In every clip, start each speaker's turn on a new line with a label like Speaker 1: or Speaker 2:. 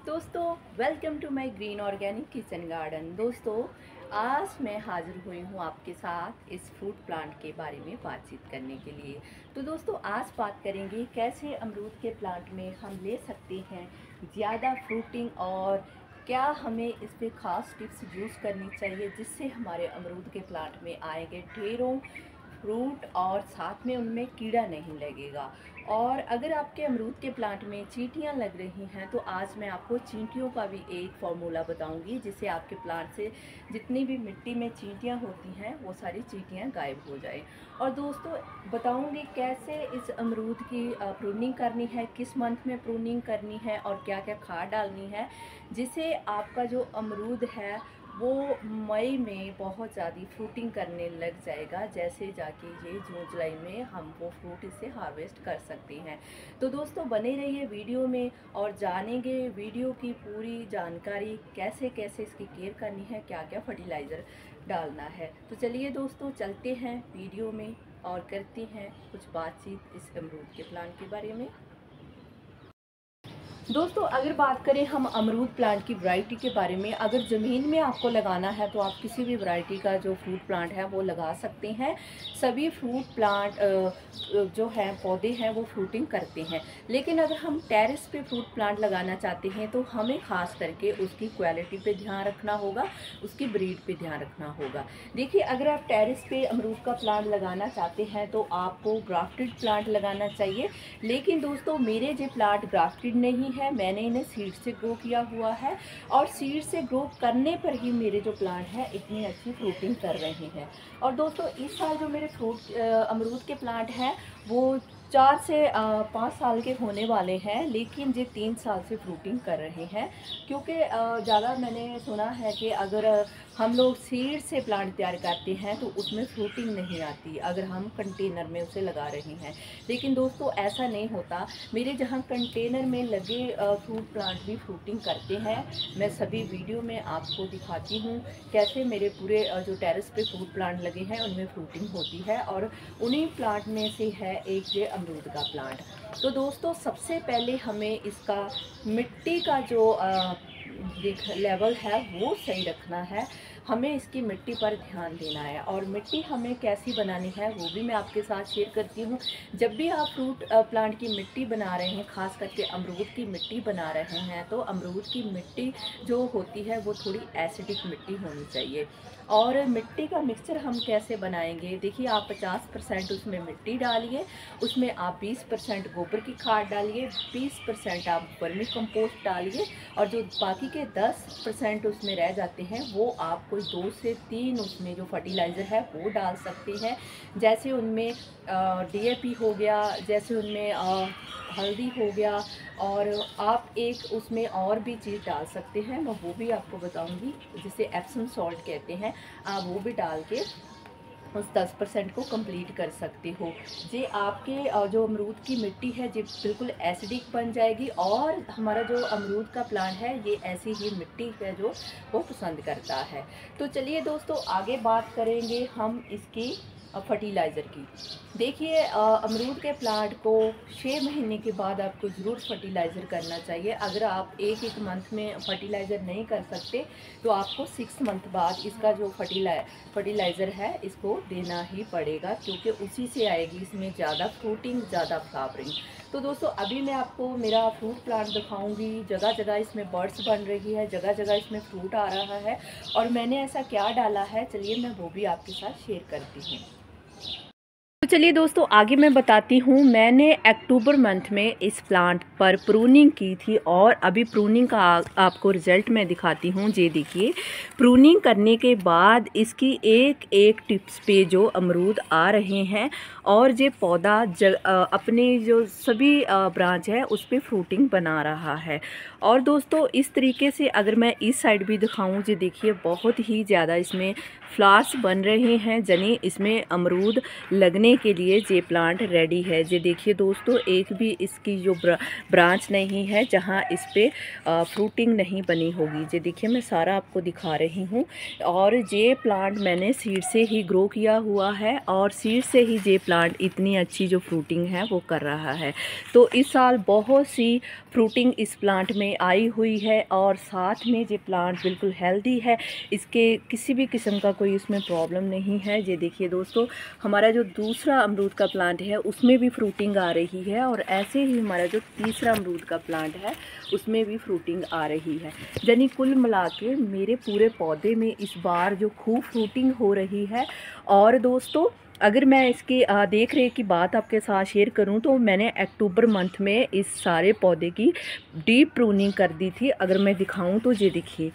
Speaker 1: दोस्तों welcome to my green organic kitchen garden. दोस्तों आज मैं हाजिर हुई हूँ आपके साथ इस फ्रूट प्लांट के बारे में बातचीत करने के लिए। तो दोस्तों आज बात करेंगे कैसे अमरूद के प्लांट में हम ले सकते हैं ज़्यादा फ्रूटिंग और क्या हमें इस पर ख़ास टिप्स यूज़ करनी चाहिए जिससे हमारे अमरूद के प्लांट में आएंगे ढेरों फ्रूट और साथ में उनमें कीड़ा नहीं लगेगा। और अगर आपके अमरूद के प्लांट में चींटियां लग रही हैं तो आज मैं आपको चींटियों का भी एक फार्मूला बताऊंगी जिससे आपके प्लांट से जितनी भी मिट्टी में चींटियां होती हैं वो सारी चींटियां गायब हो जाए। और दोस्तों बताऊंगी कैसे इस अमरूद की प्रूनिंग करनी है, किस मंथ में प्रूनिंग करनी है और क्या क्या खाद डालनी है जिससे आपका जो अमरूद है वो मई में बहुत ज़्यादा फ्रूटिंग करने लग जाएगा, जैसे जाके ये जून जुलाई में हम वो फ्रूट इससे हार्वेस्ट कर सकते हैं। तो दोस्तों बने रहिए वीडियो में और जानेंगे वीडियो की पूरी जानकारी, कैसे कैसे इसकी केयर करनी है, क्या क्या फर्टिलाइज़र डालना है। तो चलिए दोस्तों चलते हैं वीडियो में और करते हैं कुछ बातचीत इस अमरूद के प्लांट के बारे में। दोस्तों अगर बात करें हम अमरूद प्लांट की वैरायटी के बारे में, अगर ज़मीन में आपको लगाना है तो आप किसी भी वैरायटी का जो फ्रूट प्लांट है वो लगा सकते हैं। सभी फ्रूट प्लांट जो हैं पौधे हैं वो फ्रूटिंग करते हैं, लेकिन अगर हम टेरेस पे फ्रूट प्लांट लगाना चाहते हैं तो हमें ख़ास करके उसकी क्वालिटी पे ध्यान रखना होगा, उसकी ब्रीड पे ध्यान रखना होगा। देखिए अगर आप टेरेस पे अमरूद का प्लांट लगाना चाहते हैं तो आपको ग्राफ्टेड प्लांट लगाना चाहिए, लेकिन दोस्तों मेरे जो प्लांट ग्राफ्टेड नहीं है, मैंने इन्हें सीड से ग्रो किया हुआ है और सीड से ग्रो करने पर ही मेरे जो प्लांट है इतनी अच्छी फ्रूटिंग कर रहे हैं। और दोस्तों इस साल जो मेरे अमरूद के प्लांट हैं वो 4 से 5 साल के होने वाले हैं, लेकिन ये 3 साल से फ्रूटिंग कर रहे हैं क्योंकि ज़्यादा मैंने सुना है कि अगर हम लोग सीड से प्लांट तैयार करते हैं तो उसमें फ्रूटिंग नहीं आती अगर हम कंटेनर में उसे लगा रहे हैं। लेकिन दोस्तों ऐसा नहीं होता, मेरे जहाँ कंटेनर में लगे फ्रूट प्लांट भी फ्रूटिंग करते हैं। मैं सभी वीडियो में आपको दिखाती हूँ कैसे मेरे पूरे जो टेरेस पे फ्रूट प्लांट लगे हैं उनमें फ्रूटिंग होती है, और उन्हीं प्लांट में से है एक ये अमरूद का प्लांट। तो दोस्तों सबसे पहले हमें इसका मिट्टी का जो लेवल है वो सही रखना है, हमें इसकी मिट्टी पर ध्यान देना है। और मिट्टी हमें कैसी बनानी है वो भी मैं आपके साथ शेयर करती हूँ। जब भी आप फ्रूट प्लांट की मिट्टी बना रहे हैं, खास करके अमरूद की मिट्टी बना रहे हैं, तो अमरूद की मिट्टी जो होती है वो थोड़ी एसिडिक मिट्टी होनी चाहिए। और मिट्टी का मिक्सचर हम कैसे बनाएंगे, देखिए आप 50% उसमें मिट्टी डालिए, उसमें आप 20% गोबर की खाद डालिए, 20% आप वर्मी कंपोस्ट डालिए, और जो बाकी के 10% उसमें रह जाते हैं वो आप कोई 2 से 3 उसमें जो फर्टिलाइज़र है वो डाल सकते हैं। जैसे उनमें DAP हो गया, जैसे उनमें हल्दी हो गया, और आप एक उसमें और भी चीज़ डाल सकते हैं, मैं वो भी आपको बताऊंगी, जिसे एप्सम सॉल्ट कहते हैं। आप वो भी डाल के उस 10% को कंप्लीट कर सकते हो। जे आपके जो अमरूद की मिट्टी है ये बिल्कुल एसिडिक बन जाएगी, और हमारा जो अमरूद का प्लांट है ये ऐसी ही मिट्टी है जो वो पसंद करता है। तो चलिए दोस्तों आगे बात करेंगे हम इसकी फर्टिलाइज़र की। देखिए अमरूद के प्लांट को 6 महीने के बाद आपको ज़रूर फर्टिलाइज़र करना चाहिए। अगर आप एक मंथ में फर्टिलाइज़र नहीं कर सकते तो आपको 6 मंथ बाद इसका जो फर्टिलाइज़र है इसको देना ही पड़ेगा, क्योंकि उसी से आएगी इसमें ज़्यादा फ्रूटिंग, ज़्यादा फ्लावरिंग। तो दोस्तों अभी मैं आपको मेरा फ्रूट प्लांट दिखाऊंगी। जगह जगह इसमें बर्ड्स बन रही है, जगह जगह इसमें फ्रूट आ रहा है, और मैंने ऐसा क्या डाला है चलिए मैं वो भी आपके साथ शेयर करती हूँ। तो चलिए दोस्तों आगे मैं बताती हूँ। मैंने अक्टूबर मंथ में इस प्लांट पर प्रूनिंग की थी, और अभी प्रूनिंग का आपको रिज़ल्ट मैं दिखाती हूँ। ये देखिए प्रूनिंग करने के बाद इसकी एक एक टिप्स पे जो अमरूद आ रहे हैं, और ये पौधा अपने जो सभी ब्रांच है उस पर फ्रूटिंग बना रहा है। और दोस्तों इस तरीके से अगर मैं इस साइड भी दिखाऊँ, ये देखिए बहुत ही ज़्यादा इसमें फ्लावर्स बन रहे हैं, यानी इसमें अमरूद लगने के लिए ये प्लांट रेडी है। ये देखिए दोस्तों, एक भी इसकी जो ब्रांच नहीं है जहाँ इस पे फ्रूटिंग नहीं बनी होगी। ये देखिए मैं सारा आपको दिखा रही हूँ। और ये प्लांट मैंने सीड से ही ग्रो किया हुआ है और सीड से ही ये प्लांट इतनी अच्छी जो फ्रूटिंग है वो कर रहा है। तो इस साल बहुत सी फ्रूटिंग इस प्लांट में आई हुई है और साथ में ये प्लांट बिल्कुल हेल्दी है। इसके किसी भी किस्म का कोई इसमें प्रॉब्लम नहीं है। ये देखिए दोस्तों, हमारा जो दूसरा अमरूद का प्लांट है उसमें भी फ्रूटिंग आ रही है और ऐसे ही हमारा जो तीसरा अमरूद का प्लांट है उसमें भी फ्रूटिंग आ रही है। यानी कुल मिला के मेरे पूरे पौधे में इस बार जो खूब फ्रूटिंग हो रही है। और दोस्तों, अगर मैं इसकी देख रेख की बात आपके साथ शेयर करूं तो मैंने अक्टूबर मंथ में इस सारे पौधे की डीप प्रूनिंग कर दी थी। अगर मैं दिखाऊं तो ये देखिए,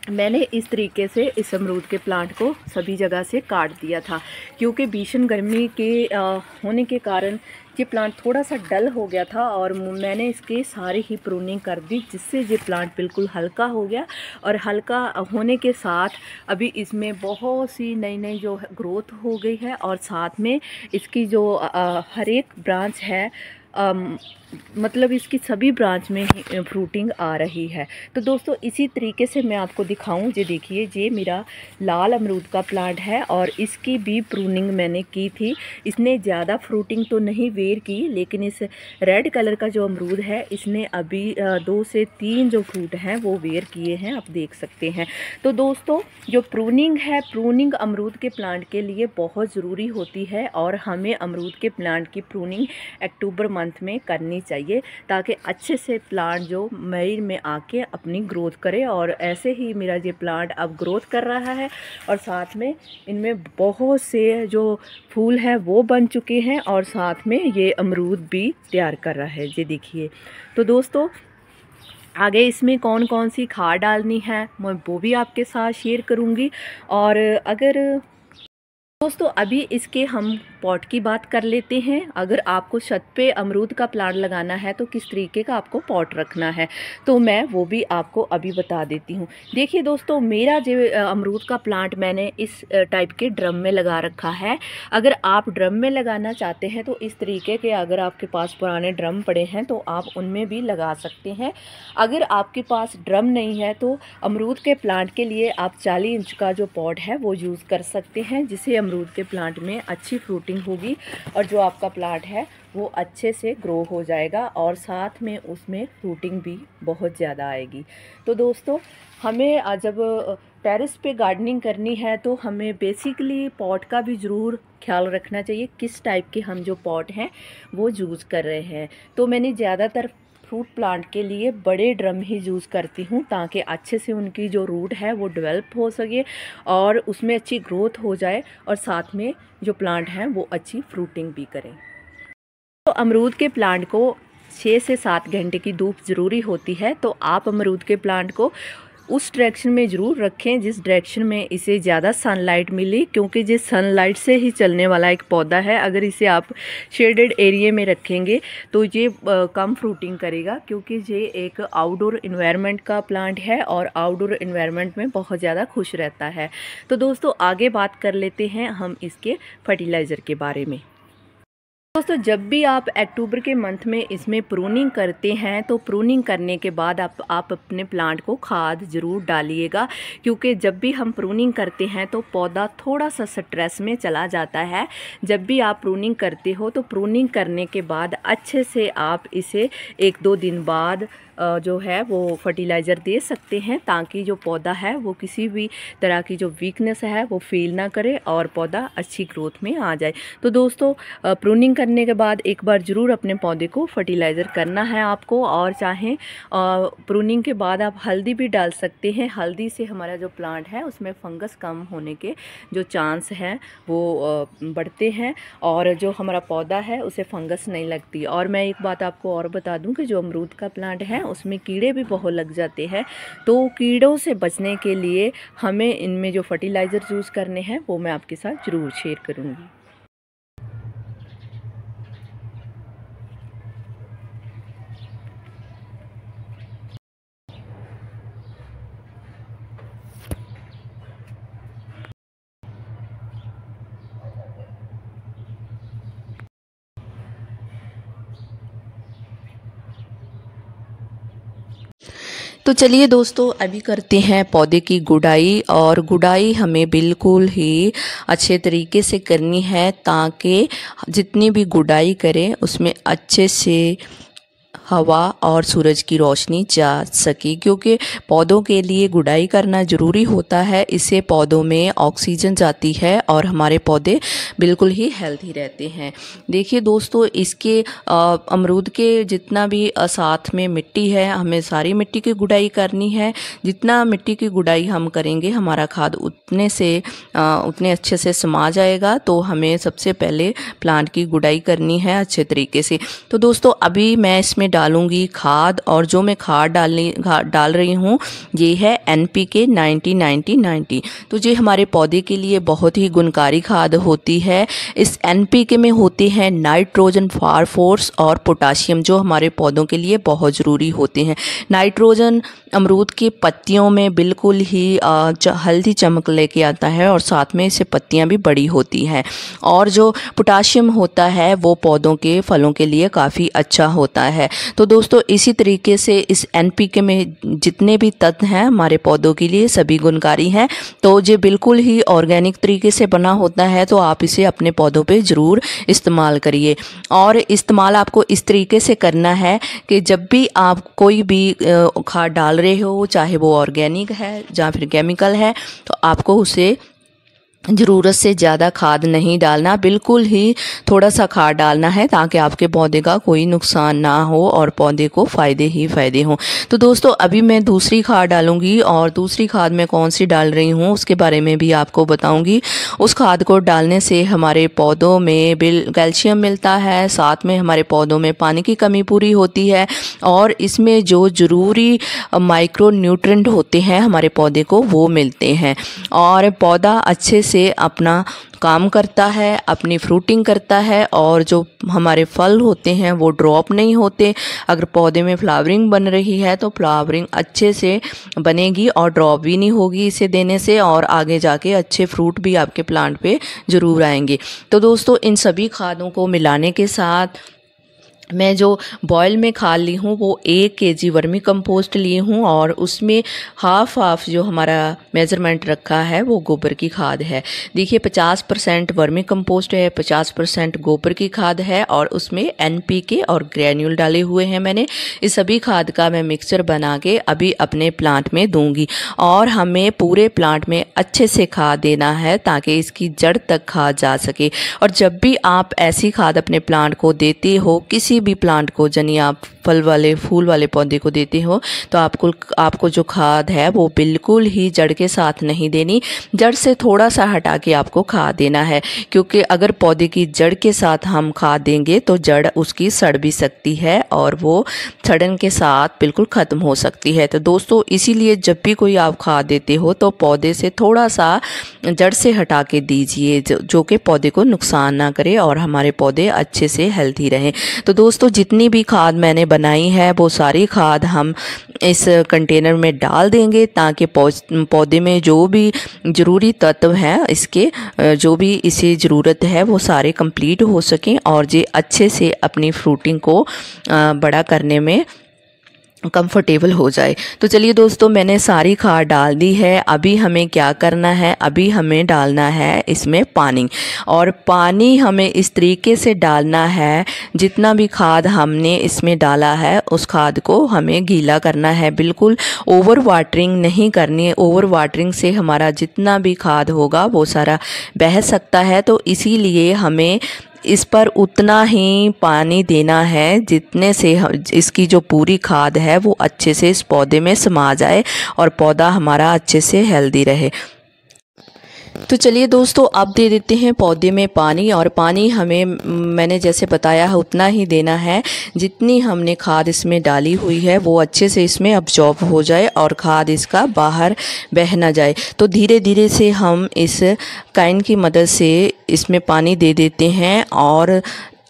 Speaker 1: मैंने इस तरीके से इस अमरूद के प्लांट को सभी जगह से काट दिया था, क्योंकि भीषण गर्मी के होने के कारण ये प्लांट थोड़ा सा डल हो गया था और मैंने इसके सारे ही प्रूनिंग कर दी, जिससे ये प्लांट बिल्कुल हल्का हो गया। और हल्का होने के साथ अभी इसमें बहुत सी नई नई जो ग्रोथ हो गई है और साथ में इसकी जो हर एक ब्रांच है, मतलब इसकी सभी ब्रांच में ही फ्रूटिंग आ रही है। तो दोस्तों, इसी तरीके से मैं आपको दिखाऊं। ये देखिए, ये मेरा लाल अमरूद का प्लांट है और इसकी भी प्रूनिंग मैंने की थी। इसने ज़्यादा फ्रूटिंग तो नहीं वेयर की, लेकिन इस रेड कलर का जो अमरूद है इसने अभी 2 से 3 जो फ्रूट हैं वो वेयर किए हैं, आप देख सकते हैं। तो दोस्तों, जो प्रूनिंग है, प्रूनिंग अमरूद के प्लांट के लिए बहुत ज़रूरी होती है और हमें अमरूद के प्लांट की प्रूनिंग अक्टूबर मंथ में करनी चाहिए, ताकि अच्छे से प्लांट जो मई में आके अपनी ग्रोथ करे। और ऐसे ही मेरा ये प्लांट अब ग्रोथ कर रहा है और साथ में इनमें बहुत से जो फूल हैं वो बन चुके हैं और साथ में ये अमरूद भी तैयार कर रहा है। ये देखिए। तो दोस्तों, आगे इसमें कौन कौन सी खाद डालनी है मैं वो भी आपके साथ शेयर करूँगी। और अगर दोस्तों, अभी इसके हम पॉट की बात कर लेते हैं। अगर आपको छत पे अमरूद का प्लांट लगाना है तो किस तरीके का आपको पॉट रखना है, तो मैं वो भी आपको अभी बता देती हूँ। देखिए दोस्तों, मेरा जो अमरूद का प्लांट मैंने इस टाइप के ड्रम में लगा रखा है। अगर आप ड्रम में लगाना चाहते हैं तो इस तरीके के, अगर आपके पास पुराने ड्रम पड़े हैं तो आप उनमें भी लगा सकते हैं। अगर आपके पास ड्रम नहीं है तो अमरूद के प्लांट के लिए आप 40 इंच का जो पॉट है वो यूज़ कर सकते हैं, जिससे अमरूद के प्लांट में अच्छी फ्रूटिंग होगी और जो आपका प्लांट है वो अच्छे से ग्रो हो जाएगा और साथ में उसमें फ्रूटिंग भी बहुत ज़्यादा आएगी। तो दोस्तों, हमें जब टेरेस पे गार्डनिंग करनी है तो हमें बेसिकली पॉट का भी ज़रूर ख्याल रखना चाहिए, किस टाइप के हम जो पॉट हैं वो यूज़ कर रहे हैं। तो मैंने ज़्यादातर फ्रूट प्लांट के लिए बड़े ड्रम ही यूज़ करती हूँ, ताकि अच्छे से उनकी जो रूट है वो डेवलप हो सके और उसमें अच्छी ग्रोथ हो जाए और साथ में जो प्लांट हैं वो अच्छी फ्रूटिंग भी करें। तो अमरूद के प्लांट को 6 से 7 घंटे की धूप ज़रूरी होती है। तो आप अमरूद के प्लांट को उस डायरेक्शन में ज़रूर रखें जिस डायरेक्शन में इसे ज़्यादा सनलाइट मिले, क्योंकि जिस सनलाइट से ही चलने वाला एक पौधा है। अगर इसे आप शेडेड एरिया में रखेंगे तो ये कम फ्रूटिंग करेगा, क्योंकि ये एक आउटडोर इन्वायरमेंट का प्लांट है और आउटडोर इन्वायरमेंट में बहुत ज़्यादा खुश रहता है। तो दोस्तों, आगे बात कर लेते हैं हम इसके फर्टिलाइज़र के बारे में। दोस्तों, जब भी आप अक्टूबर के मंथ में इसमें प्रूनिंग करते हैं तो प्रूनिंग करने के बाद आप अपने प्लांट को खाद ज़रूर डालिएगा, क्योंकि जब भी हम प्रूनिंग करते हैं तो पौधा थोड़ा सा स्ट्रेस में चला जाता है। जब भी आप प्रूनिंग करते हो तो प्रूनिंग करने के बाद अच्छे से आप इसे 1-2 दिन बाद जो है वो फर्टिलाइज़र दे सकते हैं, ताकि जो पौधा है वो किसी भी तरह की जो वीकनेस है वो फील ना करे और पौधा अच्छी ग्रोथ में आ जाए। तो दोस्तों, प्रूनिंग करने के बाद एक बार ज़रूर अपने पौधे को फर्टिलाइज़र करना है आपको। और चाहें प्रूनिंग के बाद आप हल्दी भी डाल सकते हैं। हल्दी से हमारा जो प्लांट है उसमें फंगस कम होने के जो चांस हैं वो बढ़ते हैं और जो हमारा पौधा है उसे फंगस नहीं लगती। और मैं एक बात आपको और बता दूं कि जो अमरूद का प्लांट है उसमें कीड़े भी बहुत लग जाते हैं। तो कीड़ों से बचने के लिए हमें इनमें जो फर्टिलाइज़र यूज़ करने हैं वो मैं आपके साथ ज़रूर शेयर करूँगी। तो चलिए दोस्तों, अभी करते हैं पौधे की गुड़ाई। और गुड़ाई हमें बिल्कुल ही अच्छे तरीके से करनी है ताकि जितनी भी गुड़ाई करें उसमें अच्छे से हवा और सूरज की रोशनी जा सके, क्योंकि पौधों के लिए गुड़ाई करना ज़रूरी होता है। इससे पौधों में ऑक्सीजन जाती है और हमारे पौधे बिल्कुल ही हेल्दी रहते हैं। देखिए दोस्तों, इसके अमरूद के जितना भी साथ में मिट्टी है, हमें सारी मिट्टी की गुड़ाई करनी है। जितना मिट्टी की गुड़ाई हम करेंगे हमारा खाद उतने अच्छे से समा जाएगा। तो हमें सबसे पहले प्लांट की गुड़ाई करनी है अच्छे तरीके से। तो दोस्तों, अभी मैं इसमें डालूंगी खाद, और जो मैं खाद डाल रही हूँ ये है NPK 90-90-90। तो ये हमारे पौधे के लिए बहुत ही गुणकारी खाद होती है। इस NPK में होते हैं नाइट्रोजन, फास्फोरस और पोटाशियम, जो हमारे पौधों के लिए बहुत ज़रूरी होते हैं। नाइट्रोजन अमरूद की पत्तियों में बिल्कुल ही हल्दी चमक लेके आता है और साथ में इससे पत्तियां भी बड़ी होती हैं। और जो पोटाशियम होता है वो पौधों के फलों के लिए काफ़ी अच्छा होता है। तो दोस्तों, इसी तरीके से इस NPK में जितने भी तत्व हैं हमारे पौधों के लिए सभी गुणकारी हैं। तो ये बिल्कुल ही ऑर्गेनिक तरीके से बना होता है, तो आप इसे अपने पौधों पे ज़रूर इस्तेमाल करिए। और इस्तेमाल आपको इस तरीके से करना है कि जब भी आप कोई भी खाद डाल रहे हो, चाहे वो ऑर्गेनिक है या फिर केमिकल है, तो आपको उसे ज़रूरत से ज़्यादा खाद नहीं डालना, बिल्कुल ही थोड़ा सा खाद डालना है ताकि आपके पौधे का कोई नुकसान ना हो और पौधे को फ़ायदे ही फ़ायदे हों। तो दोस्तों, अभी मैं दूसरी खाद डालूंगी, और दूसरी खाद मैं कौन सी डाल रही हूँ उसके बारे में भी आपको बताऊंगी। उस खाद को डालने से हमारे पौधों में कैल्शियम मिलता है, साथ में हमारे पौधों में पानी की कमी पूरी होती है, और इसमें जो ज़रूरी माइक्रो न्यूट्रिएंट होते हैं हमारे पौधे को वो मिलते हैं, और पौधा अच्छे से अपना काम करता है, अपनी फ्रूटिंग करता है, और जो हमारे फल होते हैं वो ड्रॉप नहीं होते। अगर पौधे में फ्लावरिंग बन रही है तो फ्लावरिंग अच्छे से बनेगी और ड्रॉप भी नहीं होगी इसे देने से, और आगे जाके अच्छे फ्रूट भी आपके प्लांट पे ज़रूर आएंगे। तो दोस्तों, इन सभी खादों को मिलाने के साथ मैं जो बॉयल में खाद ली हूँ वो 1 kg वर्मी कंपोस्ट ली हूँ, और उसमें हाफ जो हमारा मेज़रमेंट रखा है वो गोबर की खाद है। देखिए, 50% वर्मी कंपोस्ट है, 50% गोबर की खाद है, और उसमें NPK और ग्रैन्यूल डाले हुए हैं मैंने। इस सभी खाद का मैं मिक्सचर बना के अभी अपने प्लांट में दूंगी, और हमें पूरे प्लांट में अच्छे से खाद देना है ताकि इसकी जड़ तक खाद जा सके। और जब भी आप ऐसी खाद अपने प्लांट को देते हो, किसी भी प्लांट को, यानी आप फल वाले फूल वाले पौधे को देते हो, तो आपको जो खाद है वो बिल्कुल ही जड़ के साथ नहीं देनी, जड़ से थोड़ा सा हटा के आपको खाद देना है। क्योंकि अगर पौधे की जड़ के साथ हम खाद देंगे तो जड़ उसकी सड़ भी सकती है और वो सड़न के साथ बिल्कुल ख़त्म हो सकती है। तो दोस्तों, इसीलिए जब भी कोई आप खाद देते हो तो पौधे से थोड़ा सा जड़ से हटा के दीजिए, जो कि पौधे को नुकसान ना करे और हमारे पौधे अच्छे से हेल्थी रहें। तो दोस्तों, जितनी भी खाद मैंने बनाई है वो सारी खाद हम इस कंटेनर में डाल देंगे ताकि पौधे में जो भी ज़रूरी तत्व हैं, इसके जो भी इसे ज़रूरत है वो सारे कंप्लीट हो सकें और ये अच्छे से अपनी फ्रूटिंग को बड़ा करने में कंफर्टेबल हो जाए। तो चलिए दोस्तों, मैंने सारी खाद डाल दी है। अभी हमें क्या करना है, अभी हमें डालना है इसमें पानी, और पानी हमें इस तरीके से डालना है, जितना भी खाद हमने इसमें डाला है उस खाद को हमें गीला करना है, बिल्कुल ओवर वाटरिंग नहीं करनी है। ओवर वाटरिंग से हमारा जितना भी खाद होगा वो सारा बह सकता है। तो इसीलिए हमें इस पर उतना ही पानी देना है जितने से इसकी जो पूरी खाद है वो अच्छे से इस पौधे में समा जाए और पौधा हमारा अच्छे से हेल्दी रहे। तो चलिए दोस्तों, अब दे देते हैं पौधे में पानी, और पानी हमें मैंने जैसे बताया है उतना ही देना है जितनी हमने खाद इसमें डाली हुई है वो अच्छे से इसमें अब्जॉर्ब हो जाए और खाद इसका बाहर बह ना जाए। तो धीरे धीरे से हम इस कैन की मदद से इसमें पानी दे देते हैं और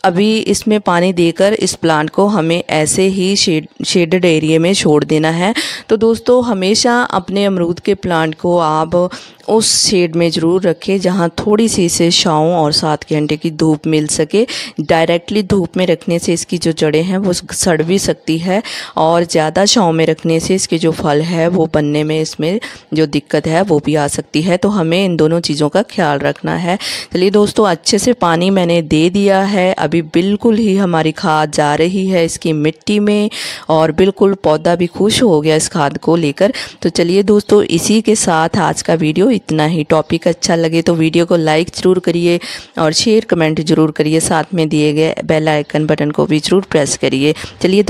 Speaker 2: अभी इसमें पानी देकर इस प्लांट को हमें ऐसे ही शेडेड एरिया में छोड़ देना है। तो दोस्तों हमेशा अपने अमरूद के प्लांट को आप उस शेड में ज़रूर रखें जहाँ थोड़ी सी इसे छाँव और 7 घंटे की धूप मिल सके। डायरेक्टली धूप में रखने से इसकी जो जड़ें हैं वो सड़ भी सकती है और ज़्यादा छाँव में रखने से इसके जो फल है वो बनने में इसमें जो दिक्कत है वो भी आ सकती है। तो हमें इन दोनों चीज़ों का ख्याल रखना है। चलिए दोस्तों, अच्छे से पानी मैंने दे दिया है। अभी बिल्कुल ही हमारी खाद जा रही है इसकी मिट्टी में और बिल्कुल पौधा भी खुश हो गया इस खाद को लेकर। तो चलिए दोस्तों, इसी के साथ आज का वीडियो इतना ही। टॉपिक अच्छा लगे तो वीडियो को लाइक ज़रूर करिए और शेयर कमेंट ज़रूर करिए। साथ में दिए गए बेल आइकन बटन को भी ज़रूर प्रेस करिए। चलिए